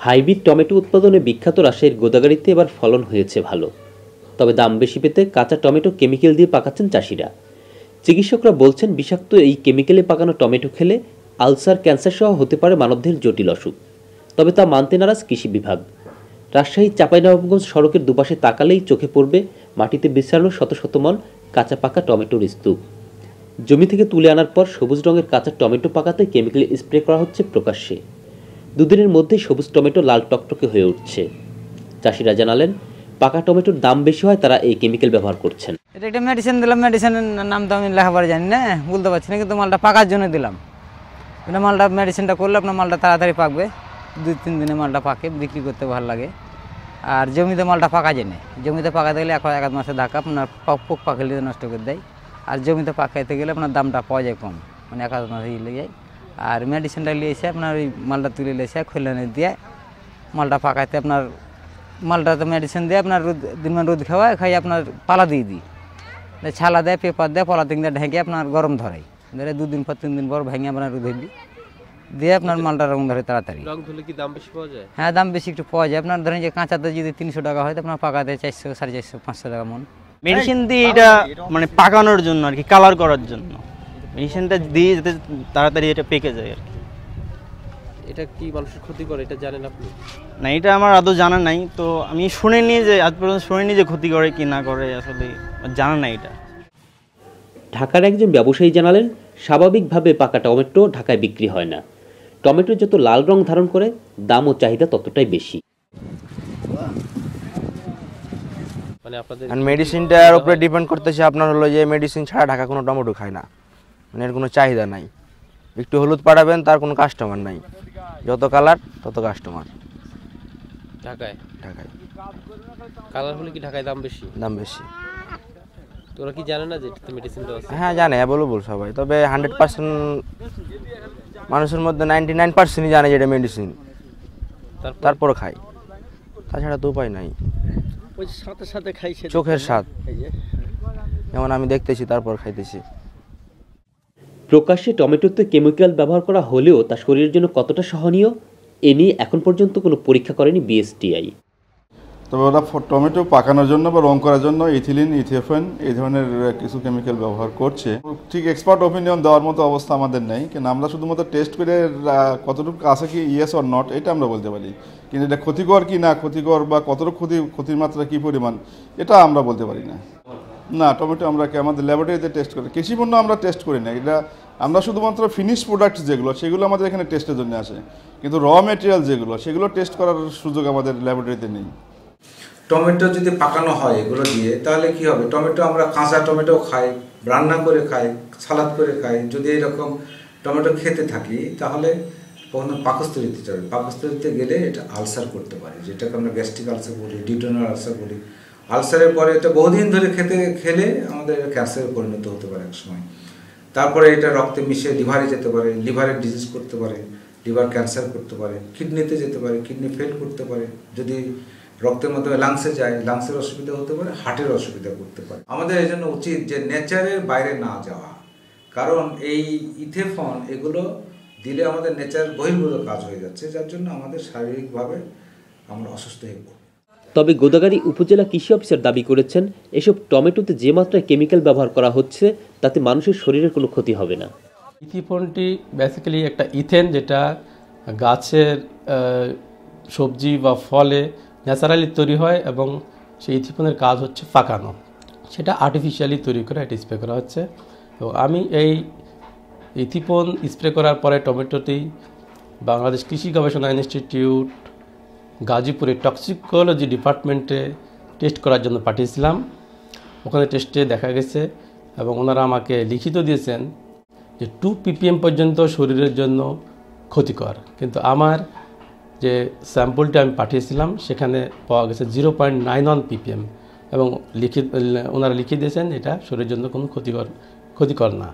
Hybrid tomato উৎপাদনে বিখ্যাত রাজশাহীর গোদাগাড়ীতে এবার ফলন হয়েছে ভালো, তবে দাম বেশি পেতে কাঁচা টমেটো কেমিক্যাল দিয়ে পাকাচ্ছেন চাষিরা। চিকিৎসকরা বলছেন বিষাক্ত এই কেমিক্যালে পাকানো টমেটো খেলে আলসার, ক্যান্সার সহ হতে পারে মানবদেহের জটিল অসুখ। তবে তা মানতে নারাজ কৃষি বিভাগ। রাজশাহী চাঁপাইনবাবগঞ্জ সড়কের দুপাশে তাকালেই চোখে পড়বে মাটিতে বিছানো শত শত মন কাঁচা পাকা টমেটোর স্তূপ। জমি থেকে তুলে আনার পর সবুজ রঙের কাঁচা টমেটো পাকাতে কেমিক্যাল স্প্রে করা হচ্ছে প্রকাশ্যে। দুদিনের মধ্যেই সবুজ টমেটো লাল টকটকে হয়ে উঠছে। চাষিরা জানালেন, পাকা টমেটোর দাম বেশি হয় তারা এই কেমিক্যাল ব্যবহার করছেন। এটা একটা মেডিসিন দিলাম, মেডিসিনের নাম তো আমি লেখাপড়া জানি না, বলতে পারছি না, কিন্তু মালটা পাকার জন্য দিলাম। এটা মালটা মেডিসিনটা করলে আপনার মালটা তাড়াতাড়ি পাকবে, 2-3 দিনে মালটা পাকে, বিক্রি করতে ভালো লাগে। আর জমিতে মালটা পাকা যায় না, জমিতে পাকাতে গেলে 1 মাসের ধাক্কা আপনার পোক পাখলে নষ্ট করে দেয়। আর জমিতে পাকাইতে গেলে আপনার দামটা পাওয়া যায় কম, মানে 1 মাসে লেগে যায়। আর মেডিসিনটা নিয়ে এসে আপনার ওই মালটা তুলে এসে খোলানে দিয়ে মালটা পাকাইতে আপনার মালটাতে মেডিসিন দিয়ে আপনার দিনমান রোদ খাই আপনার পালা দিয়ে দিই, ছালা দেয়, পেপার দেয়, পলাতিং দিয়ে ঢেকে আপনার গরম ধরে, 2 দিন পর 3 দিন পর ভেঙে আপনার রোদে দিয়ে আপনার মালটা রং ধরে তাড়াতাড়ি। রং ধরলে কি দাম বেশি পাওয়া যায়? হ্যাঁ, দাম বেশি একটু পাওয়া যায়। আপনার ধরেন যে কাঁচাতে যদি 300 টাকা হয়, আপনার পাকাতে 400, 450, 500 টাকা মন। মেডিসিন দিয়ে এটা মানে পাকানোর জন্য আর কি, কালার করার জন্য মেডিসিনটা দিয়ে যাতে তাড়াতাড়ি এটা পেকে যায় আর কি। এটা কি মানুষের ক্ষতি করে এটা জানেন আপনি? না, এটা আমার আদৌ জানা নাই, তো আমি শুনিনি যে আজ পর্যন্ত শুনিনি যে ক্ষতি করে কি না করে, আসলে জানা নাই এটা। ঢাকার একজন ব্যবসায়ী জানালেন, স্বাভাবিকভাবে পাকা টমেটো ঢাকায় বিক্রি হয় না। টমেটো যত লাল রং ধারণ করে দাম ও চাহিদা ততটাই বেশি। মানে আপনাদের মেডিসিনটার উপরে ডিপেন্ড করতেছে আপনার হলো যে মেডিসিন ছাড়া ঢাকা কোনো টমেটো খায় না, মানে এর কোনো চাহিদা নাই। একটু হলুদ পাঠাবেন তার কোনো কাস্টমার নাই, যত কালার তত কাস্টমার। ঢাকায় কালার হলে কি ঢাকায় দাম বেশি? দাম বেশি। তোরা কি জানে না যে এটাতে মেডিসিন দেওয়া আছে? হ্যাঁ জানে, অ্যাভেলেবল সবাই, তবে 100% মানুষের মধ্যে 99%ই জানে যে এটা মেডিসিন, তারপর খায়, তাছাড়া তো উপায় নাই। ওই সাথে সাথে খাইছে, চোখের স্বাদ, যেমন আমি দেখতেছি তারপর খাইতেছি। প্রকাশ্যে টমেটোতে কেমিক্যাল ব্যবহার করা হলেও তা শরীরের জন্য কতটা সহনীয় এ নিয়ে এখন পর্যন্ত কোনো পরীক্ষা করেনি বিএসটিআই। তবে ওরা টমেটো পাকানোর জন্য বা রং করার জন্য ইথিলিন, ইথিওফেন এই ধরনের কিছু কেমিক্যাল ব্যবহার করছে। ঠিক এক্সপার্ট ওপিনিয়ন দেওয়ার মতো অবস্থা আমাদের নেই, কিন্তু আমরা শুধুমাত্র টেস্ট করে কতটুকু আছে কি ইয়েস অর নট এটা আমরা বলতে পারি, কিন্তু এটা ক্ষতিকর কি না ক্ষতিকর বা কতটুকু ক্ষতির মাত্রা কী পরিমাণ এটা আমরা বলতে পারি না। না, টমেটো আমরা আমাদের ল্যাবরেটরিতে টেস্ট করি, কৃষি পণ্য আমরা টেস্ট করি না। এটা আমরা শুধুমাত্র ফিনিশ প্রোডাক্ট যেগুলো সেগুলো আমাদের এখানে টেস্টের জন্য আসে, কিন্তু র মেটেরিয়াল যেগুলো সেগুলো টেস্ট করার সুযোগ আমাদের ল্যাবরেটরিতে নেই। টমেটো যদি পাকানো হয় এগুলো দিয়ে, তাহলে কি হবে, টমেটো আমরা কাঁচা টমেটো খাই, রান্না করে খাই, সালাদ করে খাই। যদি এরকম টমেটো খেতে থাকি তাহলে কখনো পাকস্থলীতে যাবে, পাকস্থলীতে গেলে এটা আলসার করতে পারে, যেটাকে আমরা গ্যাস্ট্রিক আলসার বলি, ডিউটেনাল আলসার বলি। আলসারের পরে এটা বহুদিন ধরে খেলে আমাদের ক্যান্সারে পরিণত হতে পারে একসময়। তারপরে এটা রক্তে মিশে লিভারে যেতে পারে, লিভারের ডিজিজ করতে পারে, লিভার ক্যান্সার করতে পারে, কিডনিতে যেতে পারে, কিডনি ফেল করতে পারে। যদি রক্তের মাধ্যমে লাংসে যায়, লাংসের অসুবিধা হতে পারে, হার্টের অসুবিধা করতে পারে। আমাদের এই জন্য উচিত যে নেচারের বাইরে না যাওয়া, কারণ এই ইথেফন এগুলো দিলে আমাদের নেচার বহির্ভূত কাজ হয়ে যাচ্ছে, যার জন্য আমাদের শারীরিকভাবে আমরা অসুস্থ হয়ে পড়ি। তবে গোদাগাড়ী উপজেলা কৃষি অফিসার দাবি করেছেন, এসব টমেটোতে যে মাত্রায় কেমিক্যাল ব্যবহার করা হচ্ছে তাতে মানুষের শরীরের কোনো ক্ষতি হবে না। ইথিফনটি বেসিক্যালি একটা ইথেন, যেটা গাছের সবজি বা ফলে ন্যাচারালি তৈরি হয়, এবং সেই ইথিফনের কাজ হচ্ছে পাকানো, সেটা আর্টিফিশিয়ালি তৈরি করে এটা স্প্রে করা হচ্ছে। এবং আমি এই ইথিফন স্প্রে করার পরে টমেটোটি বাংলাদেশ কৃষি গবেষণা ইনস্টিটিউট গাজীপুরের টক্সিকোলজি ডিপার্টমেন্টে টেস্ট করার জন্য পাঠিয়েছিলাম। ওখানে টেস্টে দেখা গেছে এবং ওনারা আমাকে লিখিত দিয়েছেন যে 2 ppm পর্যন্ত শরীরের জন্য ক্ষতিকর, কিন্তু আমার যে স্যাম্পলটি আমি পাঠিয়েছিলাম সেখানে পাওয়া গেছে 0.91 ppm, এবং ওনারা লিখে দিয়েছেন এটা শরীরের জন্য কোনো ক্ষতিকর না।